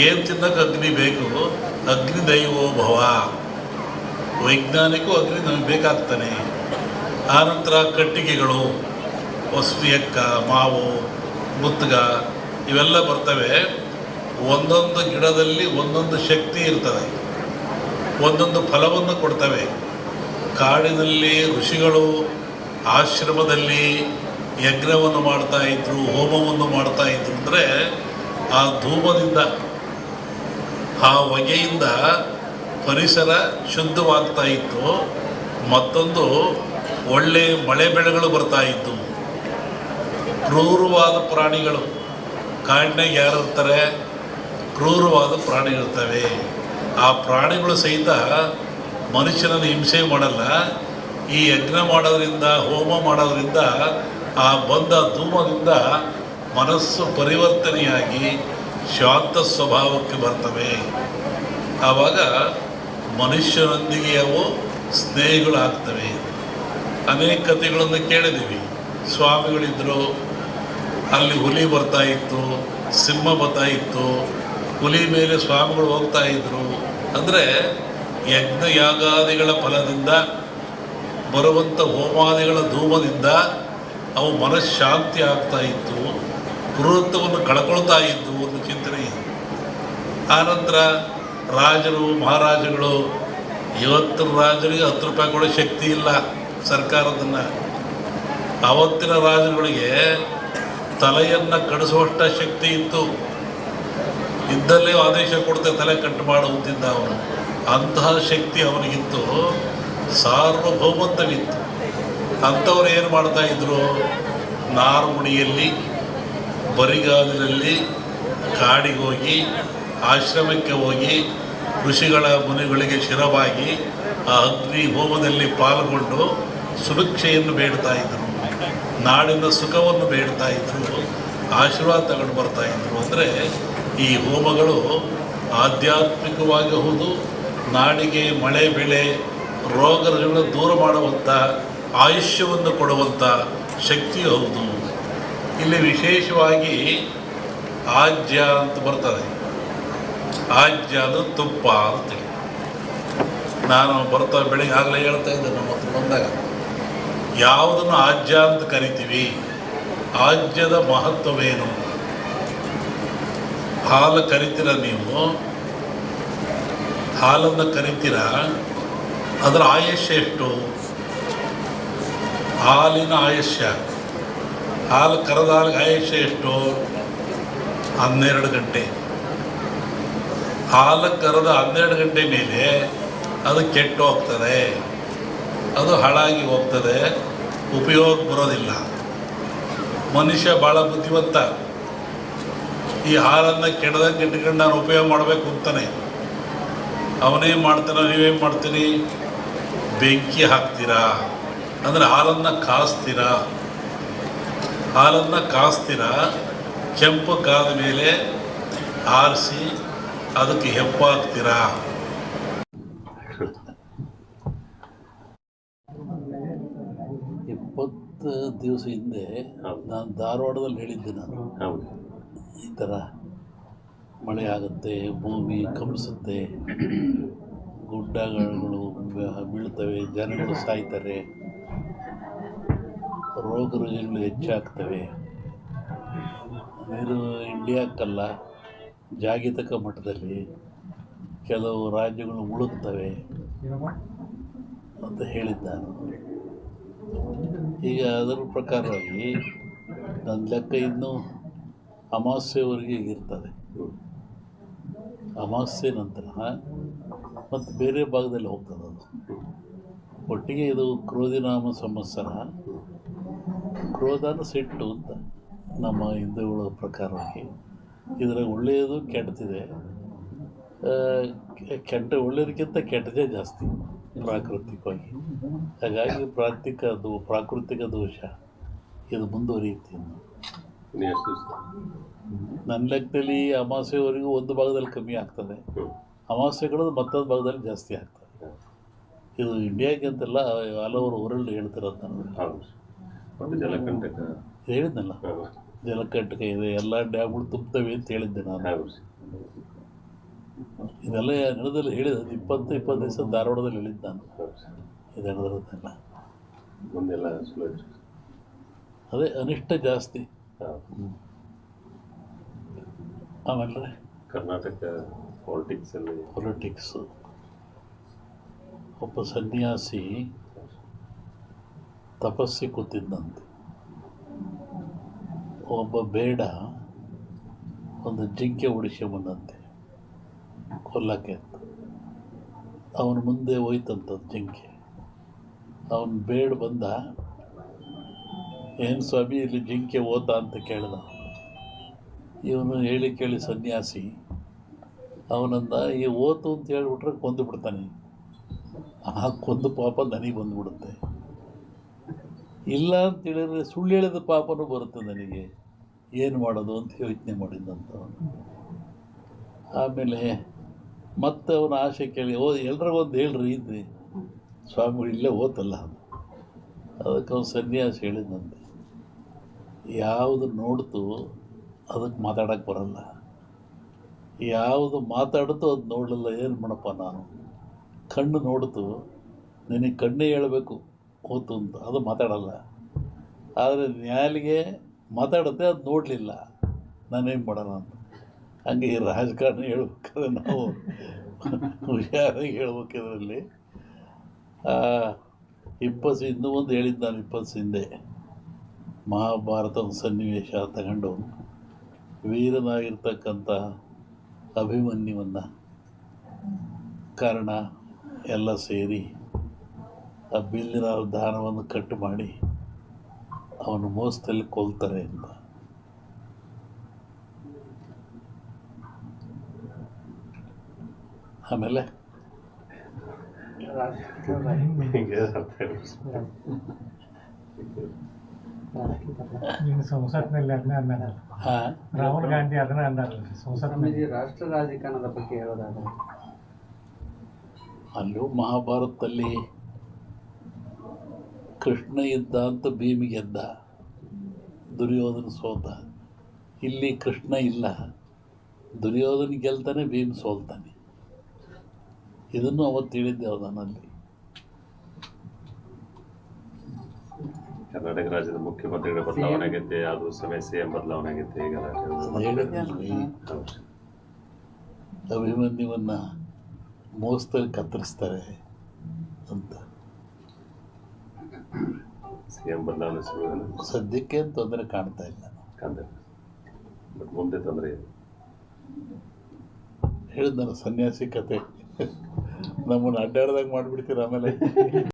ಏನು ತಿನ್ನಕ್ಕೆ ಅಗ್ನಿ ಬೇಕು, ಅಗ್ನಿ ದೈವೋ ಭವ, ವೈಜ್ಞಾನಿಕೂ ಅಗ್ನಿ ನಮಗೆ ಬೇಕಾಗ್ತಾನೆ. ಆನಂತರ ಕಟ್ಟಿಗೆಗಳು, ಹೊಸು ಎಕ್ಕ, ಮಾವು, ಮುತ್ತುಗ ಇವೆಲ್ಲ ಬರ್ತವೆ. ಒಂದೊಂದು ಗಿಡದಲ್ಲಿ ಒಂದೊಂದು ಶಕ್ತಿ ಇರ್ತದೆ, ಒಂದೊಂದು ಫಲವನ್ನು ಕೊಡ್ತವೆ. ಕಾಡಿನಲ್ಲಿ ಋಷಿಗಳು ಆಶ್ರಮದಲ್ಲಿ ಯಜ್ಞವನ್ನು ಮಾಡ್ತಾಯಿದ್ರು, ಹೋಮವನ್ನು ಮಾಡ್ತಾಯಿದ್ರು. ಅಂದರೆ ಆ ಧೂಮದಿಂದ, ಆ ಹೊಗೆಯಿಂದ ಪರಿಸರ ಶುದ್ಧವಾಗ್ತಾ ಇತ್ತು. ಮತ್ತೊಂದು ಒಳ್ಳೆ ಮಳೆ ಬೆಳೆಗಳು ಬರ್ತಾಯಿತ್ತು. ಕ್ರೂರವಾದ ಪ್ರಾಣಿಗಳು, ಕಾಡಿನಾಗ ಯಾರು ಇರ್ತಾರೆ, ಕ್ರೂರವಾದ ಪ್ರಾಣಿಗಳಿರ್ತವೆ. ಆ ಪ್ರಾಣಿಗಳು ಸಹಿತ ಮನುಷ್ಯನನ್ನು ಹಿಂಸೆ ಮಾಡಲ್ಲ. ಈ ಯಜ್ಞ ಮಾಡೋದ್ರಿಂದ, ಹೋಮ ಮಾಡೋದ್ರಿಂದ, ಆ ಬಂದ ಧೂಮದಿಂದ ಮನಸ್ಸು ಪರಿವರ್ತನೆಯಾಗಿ ಶಾಂತ ಸ್ವಭಾವಕ್ಕೆ ಬರ್ತವೆ. ಆವಾಗ ಮನುಷ್ಯರೊಂದಿಗೆ ಅವು ಸ್ನೇಹಿಗಳಾಗ್ತವೆ. ಅನೇಕ ಕಥೆಗಳನ್ನು ಕೇಳಿದ್ದೀವಿ. ಸ್ವಾಮಿಗಳಿದ್ದರು, ಅಲ್ಲಿ ಹುಲಿ ಬರ್ತಾಯಿತ್ತು, ಸಿಂಹ ಬರ್ತಾಯಿತ್ತು, ಹುಲಿ ಮೇಲೆ ಸ್ವಾಮಿಗಳು ಹೋಗ್ತಾಯಿದ್ರು. ಅಂದರೆ ಯಜ್ಞ ಯಾಗಾದಿಗಳ ಫಲದಿಂದ ಬರುವಂಥ ಹೋಮಾದಿಗಳ ಧೂಮದಿಂದ ಅವು ಮನಃಶಾಂತಿ ಆಗ್ತಾಯಿತ್ತು, ಕ್ರೂರತ್ವವನ್ನು ಕಳ್ಕೊಳ್ತಾ ಇದ್ದು ಒಂದು ಚಿಂತನೆ. ಆನಂತರ ರಾಜರು ಮಹಾರಾಜಗಳು, ಇವತ್ತು ರಾಜರಿಗೆ 10 ರೂಪಾಯಿ ಕೊಡೋ ಶಕ್ತಿ ಇಲ್ಲ ಸರ್ಕಾರದನ್ನು. ಆವತ್ತಿನ ರಾಜರುಗಳಿಗೆ ತಲೆಯನ್ನು ಕಡಿಸುವಷ್ಟ ಶಕ್ತಿ ಇತ್ತು. ಇದ್ದಲ್ಲೇ ಆದೇಶ ಕೊಡ್ತೆ ತಲೆ ಕಟ್ಟು ಮಾಡುವಂತಿದ್ದ ಅವನು. ಅಂತಹ ಶಕ್ತಿ ಅವನಿಗಿತ್ತು, ಸಾರ್ವಭೌಮತ್ವವಿತ್ತು. ಅಂಥವ್ರು ಏನು ಮಾಡ್ತಾಯಿದ್ರು, ನಾರುಮುಡಿಯಲ್ಲಿ ಬರಿಗಾಲಿನಲ್ಲಿ ಕಾಡಿಗೆ ಹೋಗಿ, ಆಶ್ರಮಕ್ಕೆ ಹೋಗಿ, ಋಷಿಗಳ ಮುನಿಗಳಿಗೆ ಶಿರವಾಗಿ ಆ ಅಗ್ನಿ ಹೋಮದಲ್ಲಿ ಪಾಲ್ಗೊಂಡು ಸುಭಿಕ್ಷೆಯನ್ನು ಬೇಡ್ತಾಯಿದ್ರು, ನಾಡಿನ ಸುಖವನ್ನು ಬೇಡ್ತಾಯಿದ್ರು, ಆಶೀರ್ವಾದ ತಗೊಂಡು ಬರ್ತಾಯಿದ್ರು. ಅಂದರೆ ಈ ಹೋಮಗಳು ಆಧ್ಯಾತ್ಮಿಕವಾಗಿ ಹೌದು, ನಾಡಿಗೆ ಮಳೆ ಬೆಳೆ ರೋಗಗಳನ್ನು ದೂರ ಮಾಡುವಂಥ, ಆಯುಷ್ಯವನ್ನು ಕೊಡುವಂಥ ಶಕ್ತಿ ಹೌದು. ಇಲ್ಲಿ ವಿಶೇಷವಾಗಿ ಆಜ್ಯ ಅಂತ ಬರ್ತದೆ. ಆಜ್ಯ ಅದು ತುಪ್ಪ ಅಂತೇಳಿ ನಾನು ಬರ್ತಾ ಬೆಳಿಗ್ಗೆ ಆಗಲೇ ಹೇಳ್ತಾ ಇದ್ದೆ. ನಮ್ಮ ಹತ್ರ ಬಂದಾಗ ಯಾವುದನ್ನು ಆಜ್ಯ ಅಂತ ಕರಿತೀವಿ, ಆಜ್ಯದ ಮಹತ್ವವೇನು? ಹಾಲು ಕರಿತೀರ ನೀವು, ಹಾಲನ್ನು ಕರಿತೀರ, ಅದರ ಆಯುಷ್ಯ ಎಷ್ಟು? ಹಾಲಿನ ಆಯುಷ್ಯ, ಹಾಲು ಕರೆದ ಹಾಲಿಗೆ ಆಯುಷ್ಯ ಎಷ್ಟು? 12 ಗಂಟೆ. ಹಾಲು ಕರೆದ 12 ಗಂಟೆ ಮೇಲೆ ಅದು ಕೆಟ್ಟು ಹೋಗ್ತದೆ, ಅದು ಹಾಳಾಗಿ ಹೋಗ್ತದೆ, ಉಪಯೋಗ ಬರೋದಿಲ್ಲ. ಮನುಷ್ಯ ಭಾಳ ಬುದ್ಧಿವಂತ. ಈ ಹಾಲನ್ನು ಕೆಡದಂಗೆ ಇಟ್ಕೊಂಡು ನಾನು ಉಪಯೋಗ ಮಾಡಬೇಕು ಅಂತಾನೆ. ಅವನೇನು ಮಾಡ್ತಾನೆ, ನೀವೇನು ಮಾಡ್ತೀರಿ? ಬೆಂಕಿ ಹಾಕ್ತೀರಾ, ಅಂದರೆ ಹಾಲನ್ನು ಕಾಸ್ತೀರಾ. ಹಾಲನ್ನು ಕಾಸ್ತೀರಾ, ಕೆಂಪು ಕಾದ ಮೇಲೆ ಆರಿಸಿ ಅದಕ್ಕೆ ಹೆಪ್ಪಾಕ್ತೀರಾ. ಇಪ್ಪತ್ತು ದಿವಸ ಹಿಂದೆ ನಾನು ಧಾರವಾಡದಲ್ಲಿ ಹೇಳಿದ್ದೆ. ನಾನು ಈ ಥರ ಮಳೆ ಆಗುತ್ತೆ, ಭೂಮಿ ಕಂಪಿಸುತ್ತೆ, ಗುಡ್ಡಗಳು ಬೀಳ್ತವೆ, ಜನಗಳು ಸಾಯ್ತಾರೆ, ರೋಗ ರುಜಿನಗಳು ಹೆಚ್ಚಾಗ್ತವೆ. ಇದು ಇಂಡಿಯಾಕ್ಕಲ್ಲ, ಜಾಗತಿಕ ಮಟ್ಟದಲ್ಲಿ ಕೆಲವು ರಾಜ್ಯಗಳು ಮುಳುಗ್ತವೆ ಅಂತ ಹೇಳಿದ್ದಾನು. ಈಗ ಅದರ ಪ್ರಕಾರವಾಗಿ ನನ್ನ ಲೆಕ್ಕ ಇನ್ನೂ ಅಮಾವಾಸ್ಯೆವರೆಗೆ ಇರ್ತದೆ. ಅಮಾವಾಸ್ಯೆ ನಂತರ ಮತ್ತು ಬೇರೆ ಭಾಗದಲ್ಲಿ ಹೋಗ್ತದೆ ಅದು. ಒಟ್ಟಿಗೆ ಇದು ಕ್ರೋಧಿನಾಮ ಸಂವತ್ಸರ. ಕ್ರೋಧನ ಸಿಟ್ಟು ಅಂತ ನಮ್ಮ ಹಿಂದೂಗಳ ಪ್ರಕಾರವಾಗಿ. ಇದರಾಗ ಒಳ್ಳೆಯದು ಕೆಟ್ಟದಿದೆ. ಒಳ್ಳೆಯದಕ್ಕಿಂತ ಕೆಟ್ಟದೇ ಜಾಸ್ತಿ ಪ್ರಾಕೃತಿಕವಾಗಿ. ಹಾಗಾಗಿ ಪ್ರಾಕೃತಿಕ ದೋಷ ಇದು ಮುಂದುವರಿಯುತ್ತೆ. ನನ್ನ ಲೆಕ್ಕದಲ್ಲಿ ಅಮಾವಾಸ್ಯೆವರೆಗೂ ಒಂದು ಭಾಗದಲ್ಲಿ ಕಮ್ಮಿ ಆಗ್ತದೆ, ಅಮಾವಾಸ್ಯೆಗಳು ಮತ್ತೊಂದು ಭಾಗದಲ್ಲಿ ಜಾಸ್ತಿ ಆಗ್ತದೆ. ಇದು ಇಂಡಿಯಾಗೆ ಅಂತಲ್ಲ, ಆಲ್ ಓವರ್ ವರ್ಲ್ಡ್ ಹೇಳ್ತಿರೋದು ನಾನು. ಹೇಳಿದ್ನಲ್ಲ, ಜಲಕಂಟಕ ಇದೆ, ಎಲ್ಲ ಡ್ಯಾಮ್ಗಳು ತುಂಬ್ತವೆ ಅಂತ ಹೇಳಿದ್ದೆ ನಾನು. ಇದೆಲ್ಲ ನಡೆದಲ್ಲಿ ಹೇಳಿದ 20 ದಿವಸ ಧಾರವಾಡದಲ್ಲಿ ಹೇಳಿದ್ದು ನಾನು. ಇದು ನಡೆದಿರೋದೆಲ್ಲ ಮುಂದೆಲ್ಲ ಸುಲಭ. ಅದೇ ಅನಿಷ್ಟ ಜಾಸ್ತಿ. ಆಮೇಲೆ ಕರ್ನಾಟಕ ಪೊಲಿಟಿಕ್ಸು, ಒಬ್ಬ ಸನ್ಯಾಸಿ ತಪಸ್ಸಿ ಕೂತಿದ್ದಂತೆ. ಒಬ್ಬ ಬೇಡ ಒಂದು ಜಿಂಕೆ ಬಂದಂತೆ ಕೊಲ್ಲಕ್ಕೆ ಅಂತ. ಅವನ ಮುಂದೆ ಹೋಯ್ತಂಥದ್ದು ಜಿಂಕೆ. ಅವನು ಬೇಡ ಬಂದ, ಏನು ಸ್ವಾಮಿ ಇಲ್ಲಿ ಜಿಂಕೆ ಓತ ಅಂತ ಕೇಳಿದ. ಇವನು ಹೇಳಿ ಕೇಳಿ ಸನ್ಯಾಸಿ ಅವನಂದ, ಈ ಓತು ಅಂತ ಹೇಳ್ಬಿಟ್ರೆ ಕೊಂದು ಬಿಡ್ತಾನೆ. ಆ ಕೊಂದು ಪಾಪ ನನಗೆ ಬಂದುಬಿಡುತ್ತೆ. ಇಲ್ಲ ಅಂತ ಹೇಳಿದ್ರೆ ಸುಳ್ಳು ಹೇಳಿದ ಪಾಪನೂ ಬರುತ್ತೆ ನನಗೆ, ಏನು ಮಾಡೋದು ಅಂತ ಯೋಚನೆ ಮಾಡಿದ್ದಂತ. ಆಮೇಲೆ ಮತ್ತೆ ಅವನ ಆಸೆ ಕೇಳಿ, ಎಲ್ರಿಗೊಂದು ಹೇಳ್ರಿ ಇದ್ರಿ ಸ್ವಾಮಿಗಳು ಇಲ್ಲೇ ಓತಲ್ಲ. ಅದಕ್ಕೆ ಅವನು ಸನ್ಯಾಸಿ ಹೇಳಿದಂತೆ, ಯಾವುದು ನೋಡ್ತು ಅದಕ್ಕೆ ಮಾತಾಡೋಕ್ಕೆ ಬರಲ್ಲ, ಯಾವುದು ಮಾತಾಡ್ತು ಅದು ನೋಡಲಿಲ್ಲ, ಏನು ಮಾಡಪ್ಪ ನಾನು. ಕಣ್ಣು ನೋಡ್ತು, ನಿನಗೆ ಕಣ್ಣೇ ಹೇಳಬೇಕು ಓತು ಅಂತ, ಅದು ಮಾತಾಡಲ್ಲ. ಆದರೆ ನ್ಯಾಲಿಗೆ ಮಾತಾಡುತ್ತೆ, ಅದು ನೋಡಲಿಲ್ಲ, ನಾನೇನು ಮಾಡೋಣ ಅಂತ. ಹಂಗೆ ಈ ರಾಜಕಾರಣ ಹೇಳ್ಬೇಕಾದ್ರೆ ನಾವು ಹುಷಾರಾಗಿ ಹೇಳ್ಬೇಕಿದ್ರಲ್ಲಿ. ಇನ್ನೂ ಒಂದು ಹೇಳಿದ್ದು ನಾನು 20 ಹಿಂದೆ, ಮಹಾಭಾರತದ ಸನ್ನಿವೇಶ ತಗೊಂಡು ವೀರನಾಗಿರ್ತಕ್ಕಂಥ ಅಭಿಮನ್ಯುವನ್ನು ಕರ್ಣ ಎಲ್ಲ ಸೇರಿ ಆ ಬಿಲ್ಲಿನ ದಾನವನ್ನು ಕಟ್ಟು ಮಾಡಿ ಅವನು ಮೋಸದಲ್ಲಿ ಕೊಲ್ತಾರೆ ಅಂತ. ಆಮೇಲೆ ಸಂಸತ್ನಲ್ಲಿ ಅದನ್ನ ಅಂದಾರ, ರಾಹುಲ್ ಗಾಂಧಿ ಅದನ್ನ ಅಂದಾರ ಸಂಸತ್ನಲ್ಲಿ. ರಾಷ್ಟ್ರ ರಾಜಕಾರಣದ ಬಗ್ಗೆ ಹೇಳೋದಾದ್ರೆ, ಅಲ್ಲೂ ಮಹಾಭಾರತದಲ್ಲಿ ಕೃಷ್ಣ ಇದ್ದ ಅಂತ ಭೀಮಿಗೆ ಗೆದ್ದ, ದುರ್ಯೋಧನ ಸೋತ. ಇಲ್ಲಿ ಕೃಷ್ಣ ಇಲ್ಲ, ದುರ್ಯೋಧನ ಗೆಲ್ತಾನೆ, ಭೀಮ್ ಸೋಲ್ತಾನೆ. ಇದನ್ನು ಅವತ್ತು ಹೇಳಿದ್ದೆ ಅವನಲ್ಲಿ. ಕರ್ನಾಟಕ ರಾಜ್ಯದ ಮುಖ್ಯಮಂತ್ರಿಗಳ ಬದಲಾವಣೆ ಆಗೈತೆ, ಅದು ಸಮಯ CM ಬದಲಾವಣೆ ಆಗೈತೆ. ಈಗ ಹೇಳಿದ್ನಲ್ಲಿ ಅಭಿಮನ್ಯುವನ್ನ ಮೋಸದಲ್ಲಿ ಕತ್ತರಿಸ್ತಾರೆ ಅಂತ. CM ಬದಲಾವಣೆ ಸುಳ್ಳು ಸದ್ಯಕ್ಕೆ ತೊಂದರೆ ಕಾಣ್ತಾ ಇಲ್ಲ. ಬಟ್ ಮುಂದೆ ತೊಂದರೆ ಇದೆ. ಹೇಳಿದ್ನಲ್ಲ ಸನ್ಯಾಸಿ ಕತೆ, ನಮ್ಮನ್ನು ಅಡ್ಡಾಡ್ದಾಗ ಮಾಡಿಬಿಡ್ತೀರ ಆಮೇಲೆ.